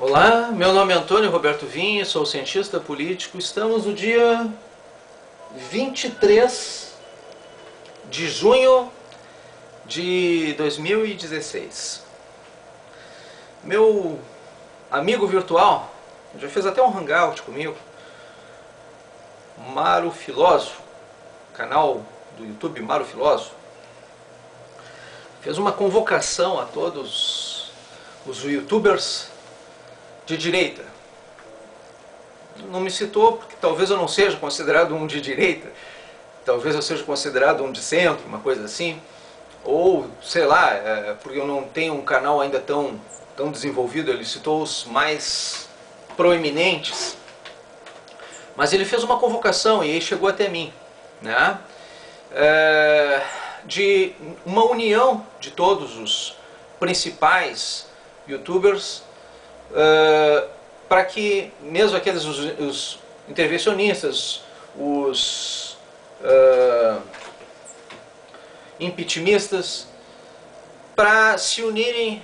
Olá, meu nome é Antônio Roberto Vinha, sou cientista político. Estamos no dia 23 de junho de 2016. Meu amigo virtual, já fez até um hangout comigo, Maro Filósofo, canal do YouTube Maro Filósofo, fez uma convocação a todos os youtubers de direita. Não me citou porque talvez eu não seja considerado um de direita, talvez eu seja considerado um de centro, uma coisa assim, ou sei lá, porque eu não tenho um canal ainda tão desenvolvido. Ele citou os mais proeminentes, mas ele fez uma convocação e aí chegou até mim, né? De uma união de todos os principais youtubers, para que mesmo aqueles os intervencionistas, os impeachmentistas, para se unirem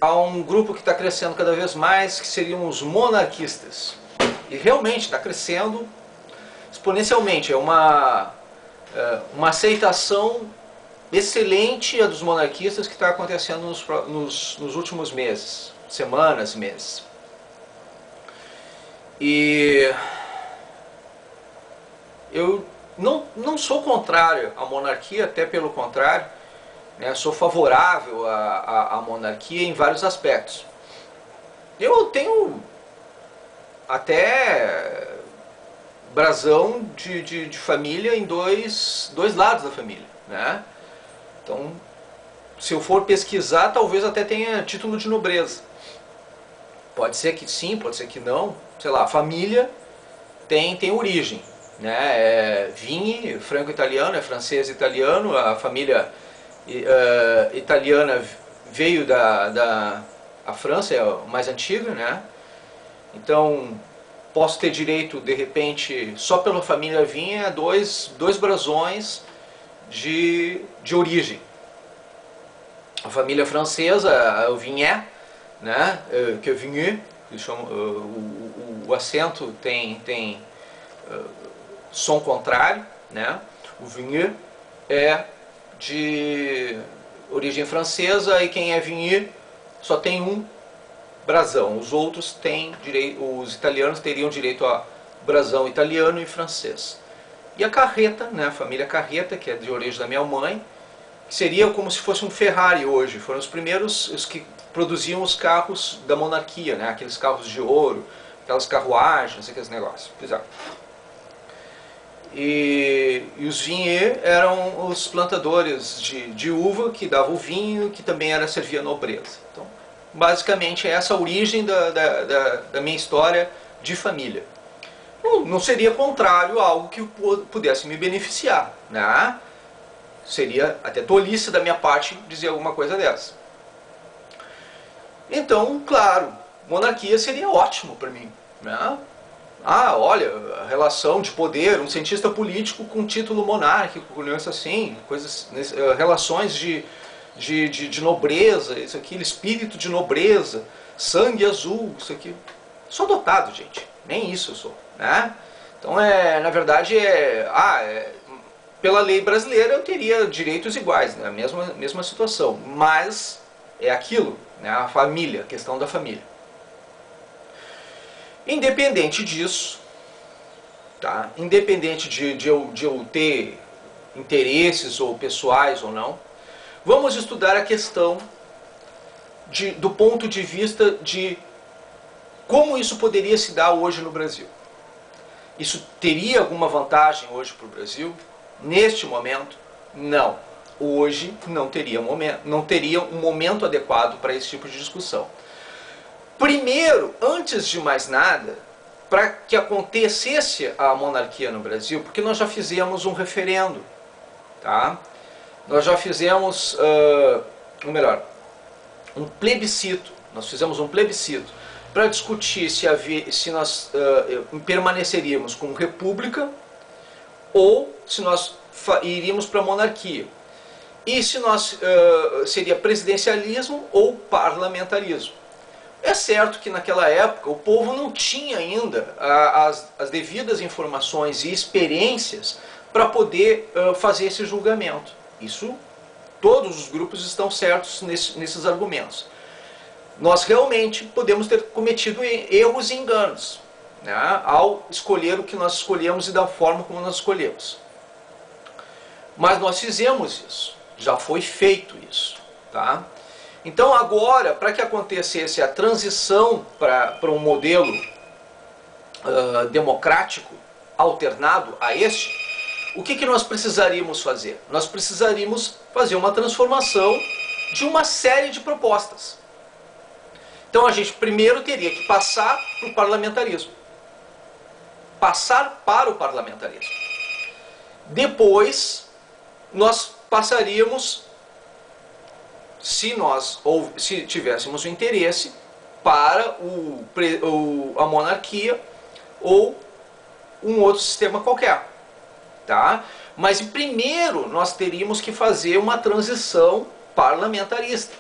a um grupo que está crescendo cada vez mais, que seriam os monarquistas. E realmente está crescendo exponencialmente. É uma aceitação excelente a dos monarquistas que está acontecendo nos últimos meses, semanas, meses. E eu não sou contrário à monarquia, até pelo contrário, né, sou favorável à monarquia em vários aspectos. Eu tenho até brasão de família em dois lados da família, né? Então, se eu for pesquisar, talvez até tenha título de nobreza. Pode ser que sim, pode ser que não. Sei lá, a família tem origem, né? É Vigny, franco-italiano, é francês-italiano. A família italiana veio da França, é a mais antiga, né? Então, posso ter direito, de repente, só pela família Vigny, a dois brasões de origem. A família francesa, o Vignet, né, que é Vigny, que chama, o acento tem som contrário, né? O Vigny é de origem francesa e quem é Vigny só tem um brasão. Os outros têm direito, os italianos teriam direito a brasão italiano e francês. E a Carreta, né, a família Carreta, que é de origem da minha mãe, que seria como se fosse um Ferrari hoje. Foram os primeiros os que produziam os carros da monarquia, né, aqueles carros de ouro, aquelas carruagens, aqueles negócios. E os Vigny eram os plantadores de uva que davam o vinho, que também servia a nobreza. Então, basicamente, essa é a origem da minha história de família. Não seria contrário a algo que pudesse me beneficiar, né? Seria até tolice da minha parte dizer alguma coisa dessa. Então, claro, monarquia seria ótimo para mim, né? Ah, olha, a relação de poder, um cientista político com título monárquico, coisas assim, relações de nobreza, isso aqui, espírito de nobreza, sangue azul, isso aqui. Sou dotado, gente, nem isso eu sou, né? Então, na verdade, pela lei brasileira eu teria direitos iguais, né? Mesma situação, mas é aquilo, né? A família, a questão da família. Independente disso, tá? Independente de eu ter interesses ou pessoais ou não, vamos estudar a questão do ponto de vista de como isso poderia se dar hoje no Brasil. Isso teria alguma vantagem hoje para o Brasil? Neste momento, não. Hoje não teria um momento adequado para esse tipo de discussão. Primeiro, antes de mais nada, para que acontecesse a monarquia no Brasil, porque nós já fizemos um referendo, tá? Nós já fizemos, ou melhor, um plebiscito. Nós fizemos um plebiscito para discutir se nós permaneceríamos como república ou se nós iríamos para a monarquia. E se nós seria presidencialismo ou parlamentarismo. É certo que naquela época o povo não tinha ainda as devidas informações e experiências para poder fazer esse julgamento. Isso, todos os grupos estão certos nesses argumentos. Nós realmente podemos ter cometido erros e enganos, né, ao escolher o que nós escolhemos e da forma como nós escolhemos. Mas nós fizemos isso, já foi feito isso, tá? Então agora, para que acontecesse a transição para um modelo democrático alternado a este, o que nós precisaríamos fazer? Nós precisaríamos fazer uma transformação de uma série de propostas. Então a gente primeiro teria que passar para o parlamentarismo. Passar para o parlamentarismo. Depois nós passaríamos, se tivéssemos o interesse, para a monarquia ou um outro sistema qualquer, tá? Mas primeiro nós teríamos que fazer uma transição parlamentarista,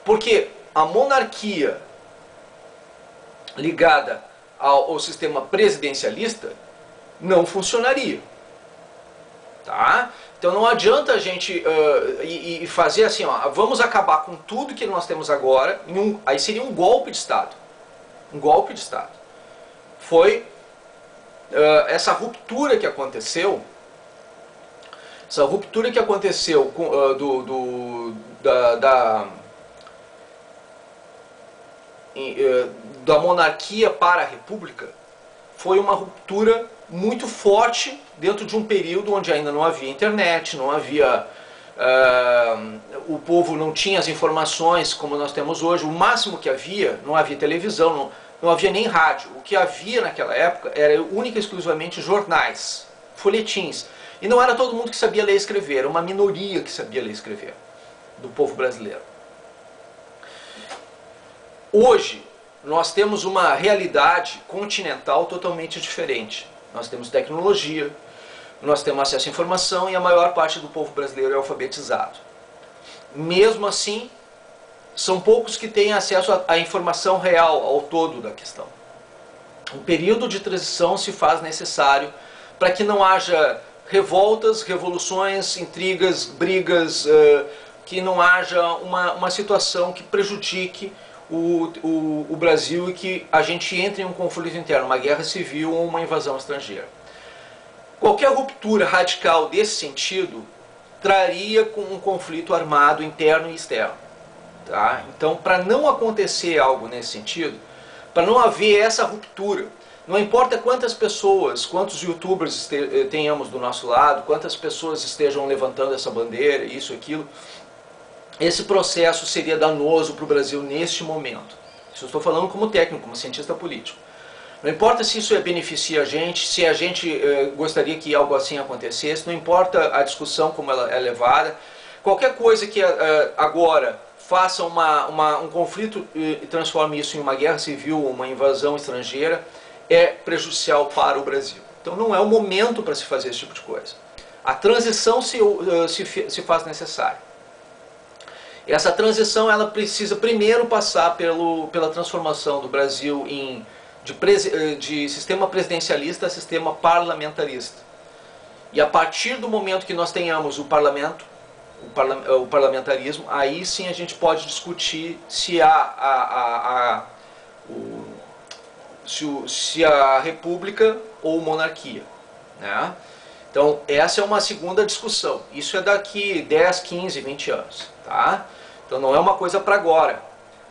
porque a monarquia ligada ao sistema presidencialista não funcionaria, tá? Então não adianta a gente fazer assim, ó, vamos acabar com tudo que nós temos agora, aí seria um golpe de Estado. Um golpe de Estado. Foi essa ruptura que aconteceu, da monarquia para a república, foi uma ruptura muito forte dentro de um período onde ainda não havia internet, não havia, o povo não tinha as informações como nós temos hoje. O máximo que havia, não havia televisão, não havia nem rádio. O que havia naquela época era única e exclusivamente jornais, folhetins. E não era todo mundo que sabia ler e escrever, era uma minoria que sabia ler e escrever, do povo brasileiro. Hoje, nós temos uma realidade continental totalmente diferente. Nós temos tecnologia, nós temos acesso à informação e a maior parte do povo brasileiro é alfabetizado. Mesmo assim, são poucos que têm acesso à informação real, ao todo da questão. Um período de transição se faz necessário para que não haja revoltas, revoluções, intrigas, brigas, que não haja uma situação que prejudique o Brasil e que a gente entre em um conflito interno, uma guerra civil ou uma invasão estrangeira. Qualquer ruptura radical desse sentido traria com um conflito armado interno e externo. Tá? Então, para não acontecer algo nesse sentido, para não haver essa ruptura, não importa quantas pessoas, quantos youtubers tenhamos do nosso lado, quantas pessoas estejam levantando essa bandeira, isso, aquilo, esse processo seria danoso para o Brasil neste momento. Isso eu estou falando como técnico, como cientista político. Não importa se isso beneficia a gente, se a gente gostaria que algo assim acontecesse, não importa a discussão como ela é levada. Qualquer coisa que agora faça um conflito e transforme isso em uma guerra civil ou uma invasão estrangeira é prejudicial para o Brasil. Então não é o momento para se fazer esse tipo de coisa. A transição se faz necessária. Essa transição ela precisa primeiro passar pela transformação do Brasil de sistema presidencialista a sistema parlamentarista. E a partir do momento que nós tenhamos o parlamento, o parlamentarismo, aí sim a gente pode discutir se a república ou monarquia, né? Então essa é uma segunda discussão. Isso é daqui 10, 15, 20 anos, tá? Então não é uma coisa para agora.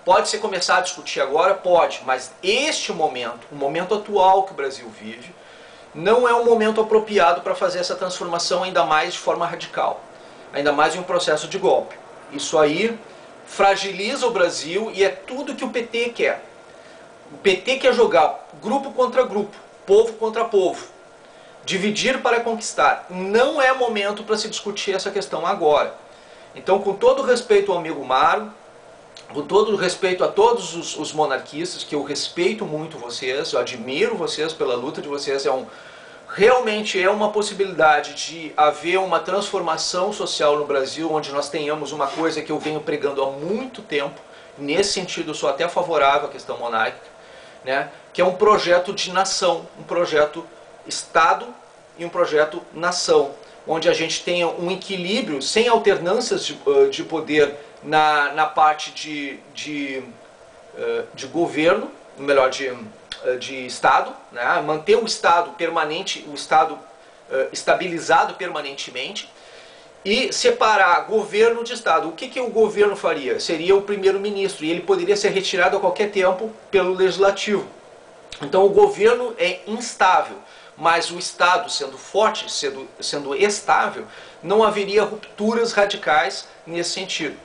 Pode se começar a discutir agora? Pode, mas este momento, o momento atual que o Brasil vive, não é um momento apropriado para fazer essa transformação ainda mais de forma radical, ainda mais em um processo de golpe. Isso aí fragiliza o Brasil e é tudo que o PT quer. O PT quer jogar grupo contra grupo, povo contra povo, dividir para conquistar. Não é momento para se discutir essa questão agora. Então, com todo respeito ao amigo Maro, com todo respeito a todos os monarquistas, que eu respeito muito vocês, eu admiro vocês pela luta de vocês, realmente é uma possibilidade de haver uma transformação social no Brasil, onde nós tenhamos uma coisa que eu venho pregando há muito tempo, Nesse sentido, eu sou até favorável à questão monárquica, né? Que é um projeto de nação, um projeto Estado e um projeto nação, onde a gente tenha um equilíbrio sem alternâncias de poder na parte de governo, melhor, de Estado, né? Manter o Estado permanente, o Estado estabilizado permanentemente, e separar governo de Estado. O que o governo faria? Seria o primeiro-ministro, e ele poderia ser retirado a qualquer tempo pelo legislativo. Então o governo é instável, mas o Estado sendo forte, sendo estável, não haveria rupturas radicais nesse sentido.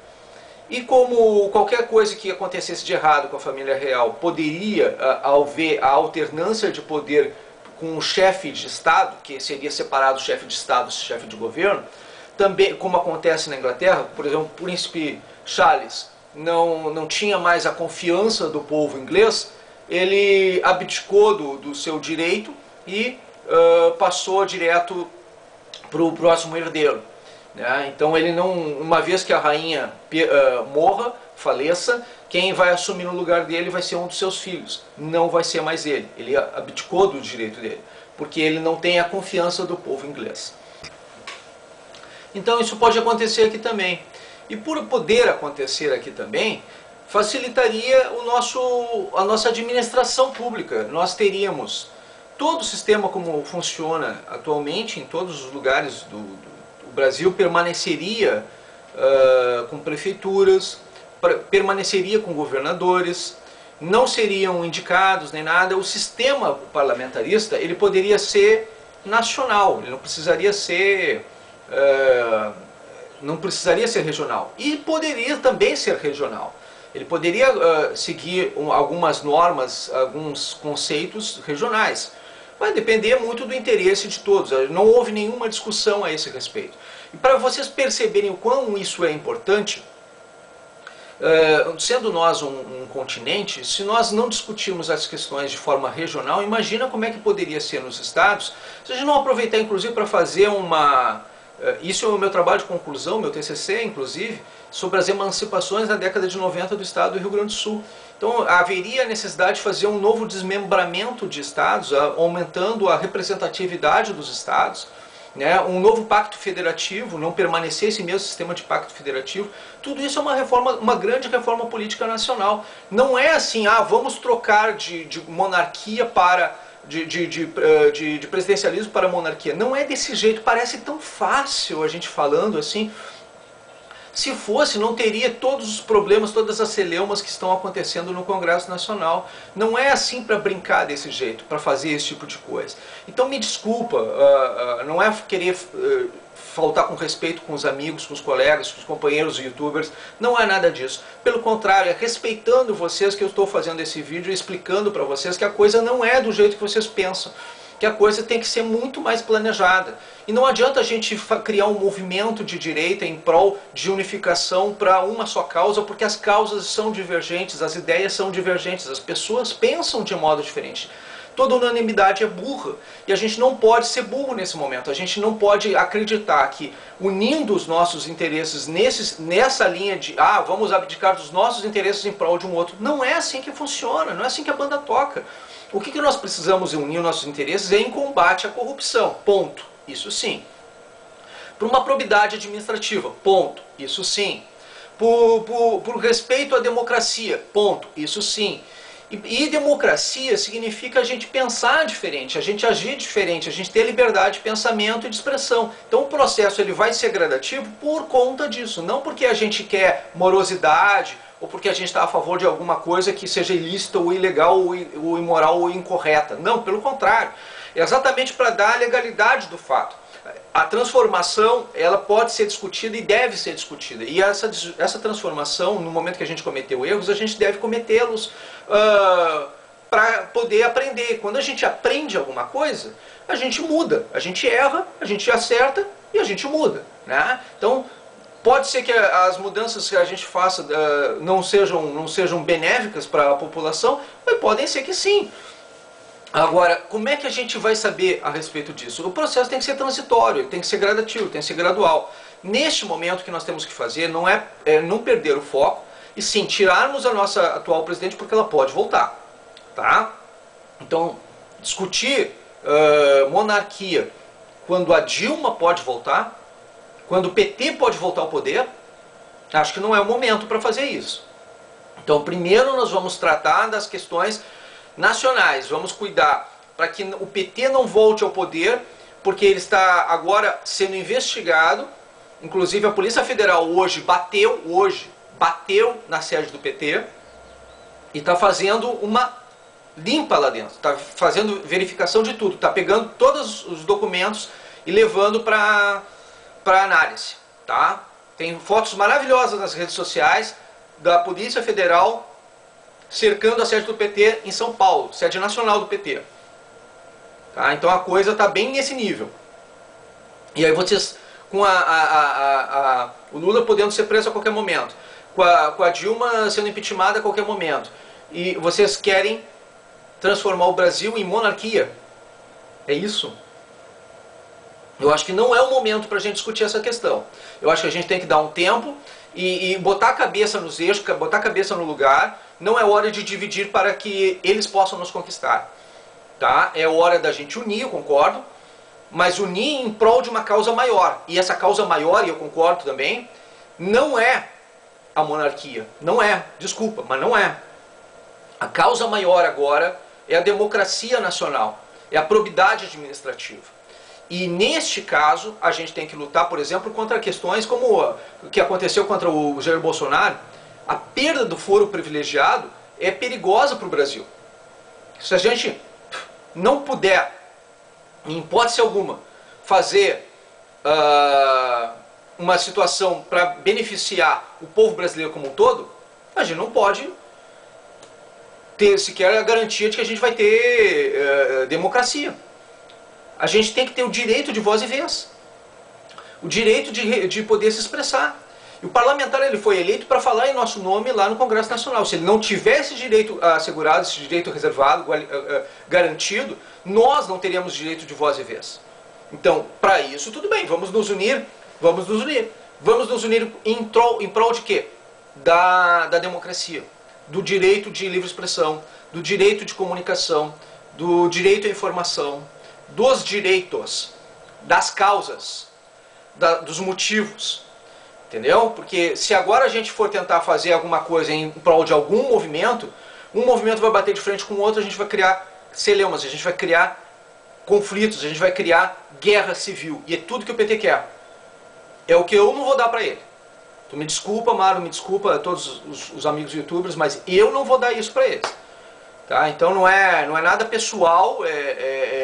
E como qualquer coisa que acontecesse de errado com a família real poderia haver a alternância de poder com o chefe de Estado, que seria separado o chefe de Estado do chefe de governo, também, como acontece na Inglaterra, por exemplo, o príncipe Charles não tinha mais a confiança do povo inglês, ele abdicou do seu direito e passou direto para o próximo herdeiro. Né? Então ele não, uma vez que a rainha morra, faleça, quem vai assumir no lugar dele vai ser um dos seus filhos, não vai ser mais ele. Ele abdicou do direito dele, porque ele não tem a confiança do povo inglês. Então isso pode acontecer aqui também. E por poder acontecer aqui também, facilitaria a nossa administração pública. Nós teríamos todo o sistema como funciona atualmente, em todos os lugares do Brasil, permaneceria com prefeituras, permaneceria com governadores, não seriam indicados nem nada. O sistema parlamentarista ele poderia ser nacional, ele não precisaria ser regional, e poderia também ser regional. Ele poderia seguir algumas normas, alguns conceitos regionais. Vai depender muito do interesse de todos. Não houve nenhuma discussão a esse respeito. E para vocês perceberem o quão isso é importante, sendo nós um continente, se nós não discutirmos as questões de forma regional, imagina como é que poderia ser nos estados, se a gente não aproveitar inclusive para fazer isso é o meu trabalho de conclusão, meu TCC inclusive, sobre as emancipações na década de 90 do estado do Rio Grande do Sul. Então haveria a necessidade de fazer um novo desmembramento de estados, aumentando a representatividade dos estados, né? Um novo pacto federativo, não permanecer esse mesmo sistema de pacto federativo. Tudo isso é uma grande reforma política nacional. Não é assim, vamos trocar de monarquia para de presidencialismo para monarquia. Não é desse jeito, parece tão fácil a gente falando assim. Se fosse, não teria todos os problemas, todas as celeumas que estão acontecendo no Congresso Nacional. Não é assim para brincar desse jeito, para fazer esse tipo de coisa. Então me desculpa, não é querer faltar com respeito com os amigos, com os colegas, com os companheiros youtubers, não é nada disso. Pelo contrário, é respeitando vocês que eu estou fazendo esse vídeo e explicando para vocês que a coisa não é do jeito que vocês pensam, que a coisa tem que ser muito mais planejada. E não adianta a gente criar um movimento de direita em prol de unificação para uma só causa, porque as causas são divergentes, as ideias são divergentes, as pessoas pensam de modo diferente. Toda unanimidade é burra, e a gente não pode ser burro nesse momento. A gente não pode acreditar que unindo os nossos interesses nessa linha de vamos abdicar dos nossos interesses em prol de um outro. Não é assim que funciona, não é assim que a banda toca. O que nós precisamos unir os nossos interesses é em combate à corrupção, ponto, isso sim. Por uma probidade administrativa, ponto, isso sim. Por respeito à democracia, ponto, isso sim. E democracia significa a gente pensar diferente, a gente agir diferente, a gente ter liberdade de pensamento e de expressão. Então o processo ele vai ser gradativo por conta disso, não porque a gente quer morosidade, ou porque a gente está a favor de alguma coisa que seja ilícita ou ilegal ou imoral ou incorreta. Não, pelo contrário. É exatamente para dar a legalidade do fato. A transformação ela pode ser discutida e deve ser discutida. E essa transformação, no momento que a gente cometeu erros, a gente deve cometê-los para poder aprender. Quando a gente aprende alguma coisa, a gente muda. A gente erra, a gente acerta e a gente muda. Né? Então, pode ser que as mudanças que a gente faça não sejam benéficas para a população, mas podem ser que sim. Agora, como é que a gente vai saber a respeito disso? O processo tem que ser transitório, tem que ser gradativo, tem que ser gradual. Neste momento, o que nós temos que fazer não é não perder o foco e sim, tirarmos a nossa atual presidente porque ela pode voltar, tá? Então, discutir monarquia quando a Dilma pode voltar, quando o PT pode voltar ao poder, acho que não é o momento para fazer isso. Então, primeiro nós vamos tratar das questões nacionais, vamos cuidar para que o PT não volte ao poder, porque ele está agora sendo investigado. Inclusive a Polícia Federal hoje bateu na sede do PT e está fazendo uma limpa lá dentro, está fazendo verificação de tudo, está pegando todos os documentos e levando para análise, tá? Tem fotos maravilhosas nas redes sociais da Polícia Federal cercando a sede do PT em São Paulo, sede nacional do PT. Tá? Então a coisa está bem nesse nível. E aí vocês, com o Lula podendo ser preso a qualquer momento, com a Dilma sendo impeachmentada a qualquer momento, e vocês querem transformar o Brasil em monarquia. É isso? Eu acho que não é o momento para a gente discutir essa questão. Eu acho que a gente tem que dar um tempo e botar a cabeça nos eixos, botar a cabeça no lugar. Não é hora de dividir para que eles possam nos conquistar. Tá? É hora da gente unir, eu concordo, mas unir em prol de uma causa maior. E essa causa maior, e eu concordo também, não é a monarquia. Não é, desculpa, mas não é. A causa maior agora é a democracia nacional, é a probidade administrativa. E neste caso, a gente tem que lutar, por exemplo, contra questões como o que aconteceu contra o Jair Bolsonaro. A perda do foro privilegiado é perigosa para o Brasil. Se a gente não puder, em hipótese alguma, fazer uma situação para beneficiar o povo brasileiro como um todo, a gente não pode ter sequer a garantia de que a gente vai ter democracia. A gente tem que ter o direito de voz e vez, o direito de poder se expressar. E o parlamentar ele foi eleito para falar em nosso nome lá no Congresso Nacional. Se ele não tivesse direito assegurado, esse direito reservado, garantido, nós não teríamos direito de voz e vez. Então, para isso, tudo bem, vamos nos unir, vamos nos unir. Vamos nos unir em prol de quê? Da democracia, do direito de livre expressão, do direito de comunicação, do direito à informação, dos direitos, das causas, dos motivos. Entendeu? Porque se agora a gente for tentar fazer alguma coisa em prol de algum movimento, um movimento vai bater de frente com o outro, a gente vai criar celeumas, a gente vai criar conflitos, a gente vai criar guerra civil. E é tudo que o PT quer. É o que eu não vou dar para ele. Tu me desculpa, Mário, me desculpa a todos os amigos youtubers, mas eu não vou dar isso para eles. Tá? Então não é nada pessoal,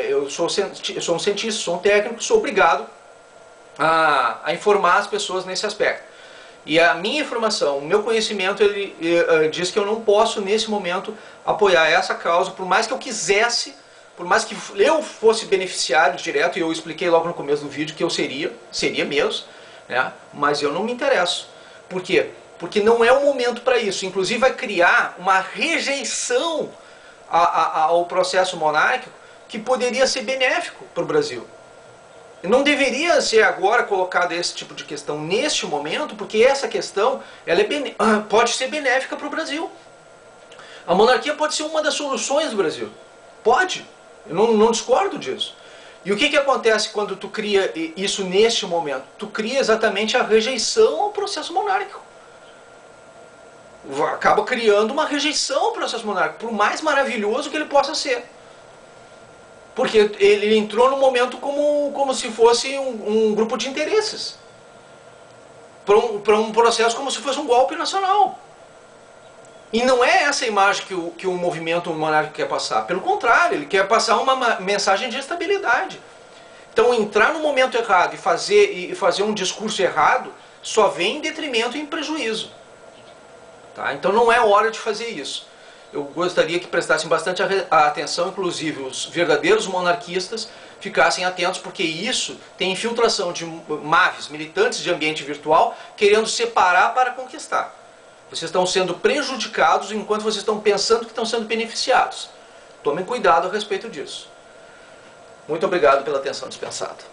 eu sou um cientista, sou um técnico, sou obrigado a informar as pessoas nesse aspecto. E a minha informação, o meu conhecimento, ele diz que eu não posso nesse momento apoiar essa causa, por mais que eu quisesse, por mais que eu fosse beneficiário direto, e eu expliquei logo no começo do vídeo que eu seria mesmo, né? Mas eu não me interesso. Por quê? Porque não é o momento para isso. Inclusive vai criar uma rejeição ao processo monárquico que poderia ser benéfico para o Brasil. Não deveria ser agora colocada esse tipo de questão neste momento, porque essa questão ela pode ser benéfica para o Brasil. A monarquia pode ser uma das soluções do Brasil. Pode. Eu não discordo disso. E o que acontece quando tu cria isso neste momento? Tu cria exatamente a rejeição ao processo monárquico. Acaba criando uma rejeição ao processo monárquico, por mais maravilhoso que ele possa ser. Porque ele entrou no momento como se fosse um grupo de interesses. Para um processo como se fosse um golpe nacional. E não é essa a imagem que o movimento monárquico quer passar. Pelo contrário, ele quer passar uma mensagem de estabilidade. Então entrar no momento errado e fazer um discurso errado só vem em detrimento e em prejuízo. Tá? Então não é hora de fazer isso. Eu gostaria que prestassem bastante atenção, inclusive os verdadeiros monarquistas ficassem atentos, porque isso tem infiltração de MAVs, militantes de ambiente virtual, querendo separar para conquistar. Vocês estão sendo prejudicados enquanto vocês estão pensando que estão sendo beneficiados. Tomem cuidado a respeito disso. Muito obrigado pela atenção dispensada.